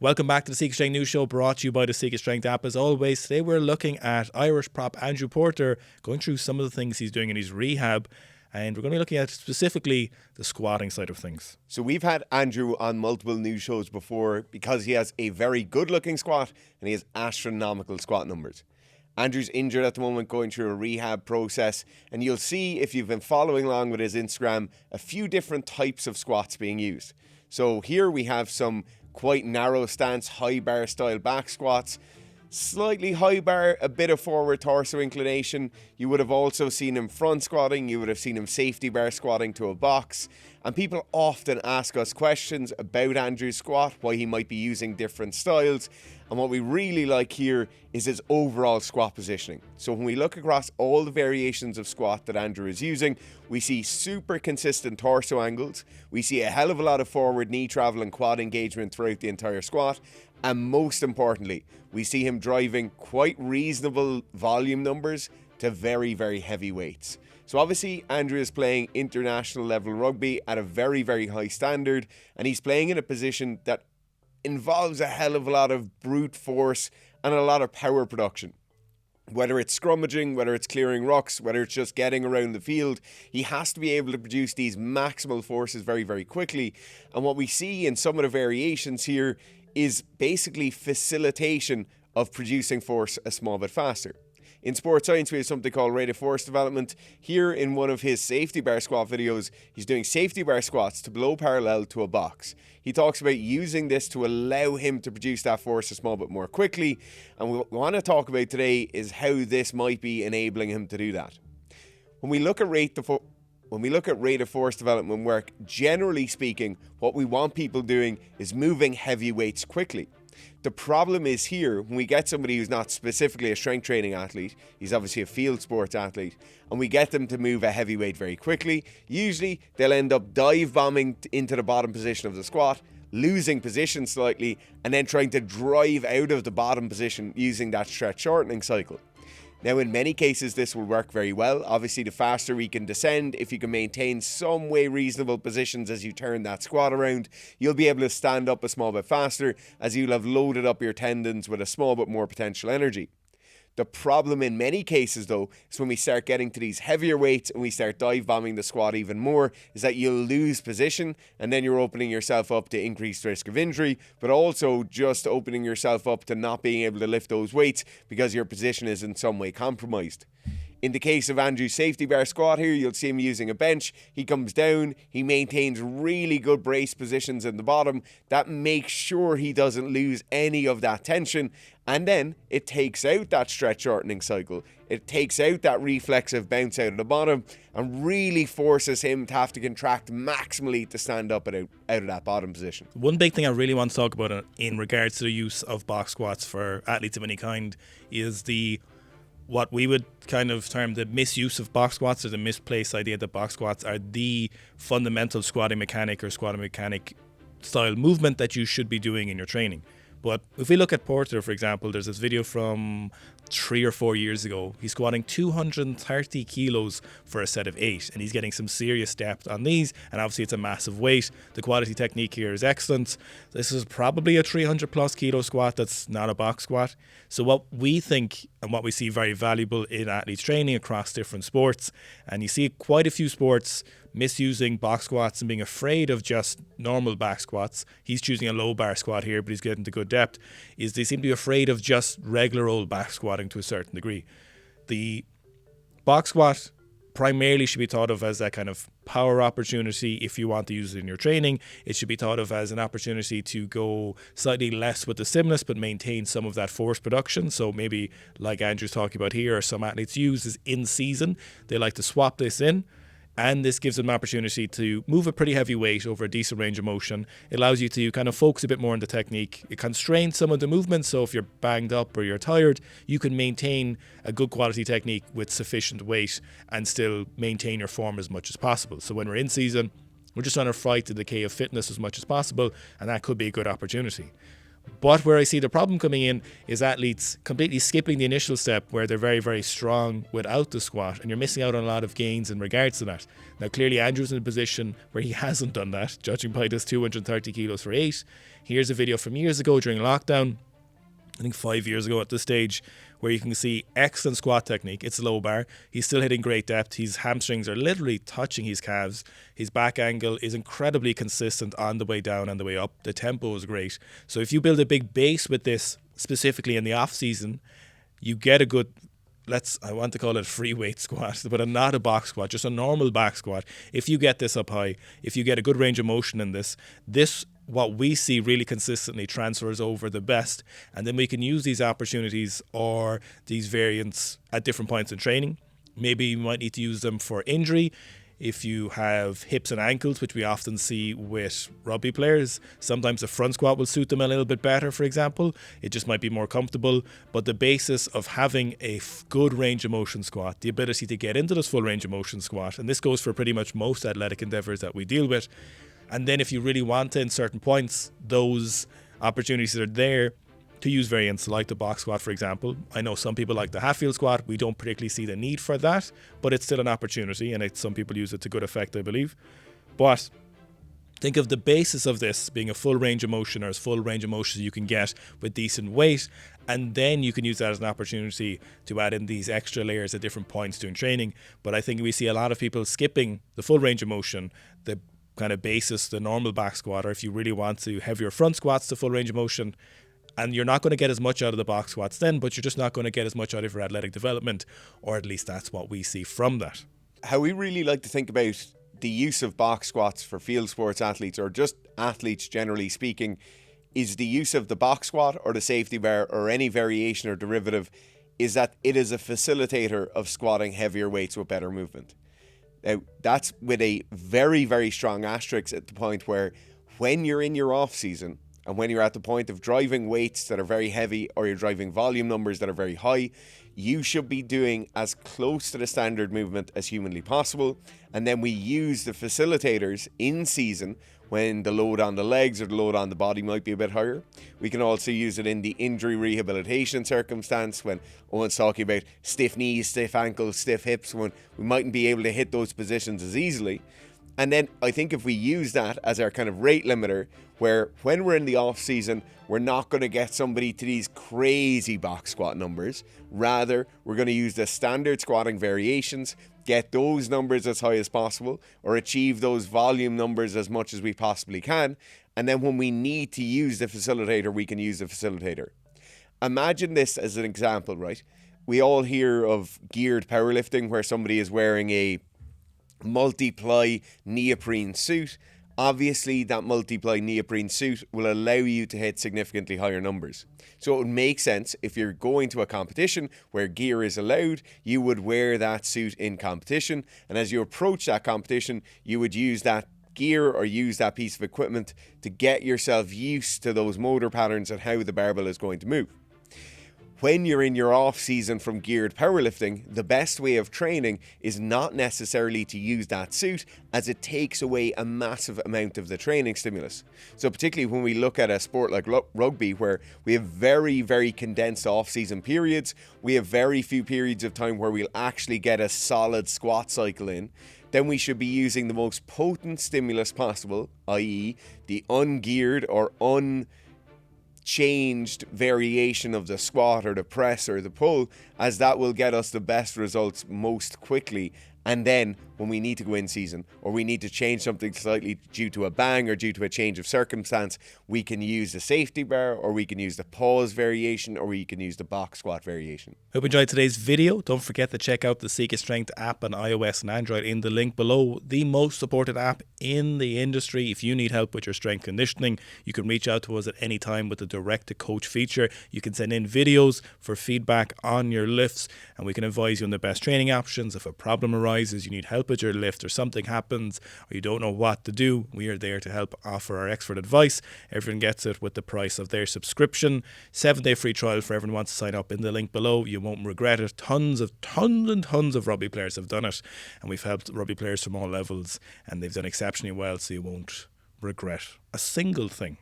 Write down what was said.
Welcome back to the Sika Strength News Show, brought to you by the Sika Strength app. As always, today we're looking at Irish prop Andrew Porter, going through some of the things he's doing in his rehab, and we're going to be looking at specifically the squatting side of things. So we've had Andrew on multiple news shows before because he has a very good-looking squat and he has astronomical squat numbers. Andrew's injured at the moment, going through a rehab process, and you'll see, if you've been following along with his Instagram, a few different types of squats being used. So here we have some quite narrow stance, high bar style back squats, slightly high bar, a bit of forward torso inclination. You would have also seen him front squatting, you would have seen him safety bar squatting to a box. And people often ask us questions about Andrew's squat, why he might be using different styles. And what we really like here is his overall squat positioning. So when we look across all the variations of squat that Andrew is using, we see super consistent torso angles. We see a hell of a lot of forward knee travel and quad engagement throughout the entire squat. And most importantly, we see him driving quite reasonable volume numbers to very, very heavy weights. So obviously Andrew is playing international level rugby at a very, very high standard, and he's playing in a position that involves a hell of a lot of brute force and a lot of power production. Whether it's scrummaging, whether it's clearing rucks, whether it's just getting around the field, he has to be able to produce these maximal forces very, very quickly. And what we see in some of the variations here is basically facilitation of producing force a small bit faster. In sports science, we have something called rate of force development. Here in one of his safety bar squat videos, he's doing safety bar squats to below parallel to a box. He talks about using this to allow him to produce that force a small bit more quickly. And what we want to talk about today is how this might be enabling him to do that. When we look at rate of force development work, generally speaking, what we want people doing is moving heavy weights quickly. The problem is here, when we get somebody who's not specifically a strength training athlete, he's obviously a field sports athlete, and we get them to move a heavy weight very quickly, usually they'll end up dive bombing into the bottom position of the squat, losing position slightly, and then trying to drive out of the bottom position using that stretch shortening cycle. Now, in many cases, this will work very well. Obviously, the faster we can descend, if you can maintain some way reasonable positions as you turn that squat around, you'll be able to stand up a small bit faster, as you'll have loaded up your tendons with a small bit more potential energy. The problem in many cases, though, is when we start getting to these heavier weights and we start dive bombing the squat even more, is that you'll lose position, and then you're opening yourself up to increased risk of injury, but also just opening yourself up to not being able to lift those weights because your position is in some way compromised. In the case of Andrew's safety bar squat here, you'll see him using a bench. He comes down, he maintains really good brace positions in the bottom. That makes sure he doesn't lose any of that tension. And then it takes out that stretch shortening cycle. It takes out that reflexive bounce out of the bottom and really forces him to have to contract maximally to stand up out of that bottom position. One big thing I really want to talk about in regards to the use of box squats for athletes of any kind is what we would kind of term the misuse of box squats, or the misplaced idea that box squats are the fundamental squatting mechanic or squatting mechanic style movement that you should be doing in your training. But if we look at Porter, for example, there's this video from 3 or 4 years ago. He's squatting 230 kilos for a set of 8, and he's getting some serious depth on these, and obviously it's a massive weight. The quality technique here is excellent. This is probably a 300 plus kilo squat that's not a box squat. So what we think and what we see very valuable in athletes training across different sports, and you see quite a few sports misusing box squats and being afraid of just normal back squats. He's choosing a low bar squat here, but he's getting to good depth, is they seem to be afraid of just regular old back squatting to a certain degree. The box squat primarily should be thought of as that kind of power opportunity. If you want to use it in your training, it should be thought of as an opportunity to go slightly less with the stimulus but maintain some of that force production. So maybe like Andrew's talking about here, or some athletes use is in season, they like to swap this in. And this gives them an opportunity to move a pretty heavy weight over a decent range of motion. It allows you to kind of focus a bit more on the technique. It constrains some of the movement, so if you're banged up or you're tired, you can maintain a good quality technique with sufficient weight and still maintain your form as much as possible. So when we're in season, we're just trying to fight the decay of fitness as much as possible, and that could be a good opportunity. But where I see the problem coming in is athletes completely skipping the initial step where they're very, very strong without the squat, and you're missing out on a lot of gains in regards to that. Now, clearly, Andrew's in a position where he hasn't done that, judging by this 230 kilos for 8. Here's a video from years ago during lockdown, I think 5 years ago at this stage, where you can see excellent squat technique. It's low bar. He's still hitting great depth. His hamstrings are literally touching his calves. His back angle is incredibly consistent on the way down and the way up. The tempo is great. So if you build a big base with this, specifically in the off season, you get a good, I want to call it a free weight squat, but not a box squat, just a normal back squat. If you get this up high, if you get a good range of motion in this, what we see really consistently transfers over the best, and then we can use these opportunities or these variants at different points in training. Maybe you might need to use them for injury. If you have hips and ankles, which we often see with rugby players, sometimes the front squat will suit them a little bit better, for example. It just might be more comfortable. But the basis of having a good range of motion squat, the ability to get into this full range of motion squat, and this goes for pretty much most athletic endeavors that we deal with. And then if you really want to, in certain points, those opportunities are there to use variants like the box squat, for example. I know some people like the half-field squat. We don't particularly see the need for that, but it's still an opportunity, and some people use it to good effect, I believe. But think of the basis of this being a full range of motion, or as full range of motion you can get with decent weight, and then you can use that as an opportunity to add in these extra layers at different points during training. But I think we see a lot of people skipping the full range of motion, the kind of basis, the normal back squat, or if you really want to have your front squats to full range of motion, and you're not going to get as much out of the box squats then, but you're just not going to get as much out of your athletic development, or at least that's what we see from that. How we really like to think about the use of box squats for field sports athletes, or just athletes generally speaking, is the use of the box squat or the safety bar or any variation or derivative, is that it is a facilitator of squatting heavier weights with better movement. Now, that's with a very, very strong asterisk at the point where when you're in your off season, and when you're at the point of driving weights that are very heavy, or you're driving volume numbers that are very high, you should be doing as close to the standard movement as humanly possible. And then we use the facilitators in season when the load on the legs or the load on the body might be a bit higher. We can also use it in the injury rehabilitation circumstance when Owen's talking about stiff knees, stiff ankles, stiff hips, when we mightn't be able to hit those positions as easily. And then I think if we use that as our kind of rate limiter, where when we're in the off season, we're not going to get somebody to these crazy box squat numbers. Rather, we're going to use the standard squatting variations, get those numbers as high as possible, or achieve those volume numbers as much as we possibly can. And then when we need to use the facilitator, we can use the facilitator. Imagine this as an example, right? We all hear of geared powerlifting where somebody is wearing a multiply neoprene suit. Obviously, that multiply neoprene suit will allow you to hit significantly higher numbers. So it would make sense if you're going to a competition where gear is allowed, you would wear that suit in competition. And as you approach that competition, you would use that gear or use that piece of equipment to get yourself used to those motor patterns and how the barbell is going to move. When you're in your off season from geared powerlifting, the best way of training is not necessarily to use that suit, as it takes away a massive amount of the training stimulus. So particularly when we look at a sport like rugby, where we have very, very condensed off season periods, we have very few periods of time where we'll actually get a solid squat cycle in, then we should be using the most potent stimulus possible, i.e. the ungeared or changed variation of the squat or the press or the pull, as that will get us the best results most quickly. And then when we need to go in season, or we need to change something slightly due to a bang or due to a change of circumstance, we can use the safety bar, or we can use the pause variation, or we can use the box squat variation. Hope you enjoyed today's video. Don't forget to check out the Sika Strength app on iOS and Android in the link below. The most supported app in the industry. If you need help with your strength conditioning, you can reach out to us at any time with the direct to coach feature. You can send in videos for feedback on your lifts, and we can advise you on the best training options. If a problem arises, you need help with your lift, or something happens, or you don't know what to do, we are there to help offer our expert advice. Everyone gets it with the price of their subscription. 7-day free trial for everyone who wants to sign up in the link below. You won't regret it. Tons of rugby players have done it, and we've helped rugby players from all levels, and they've done exceptionally well, so you won't regret a single thing.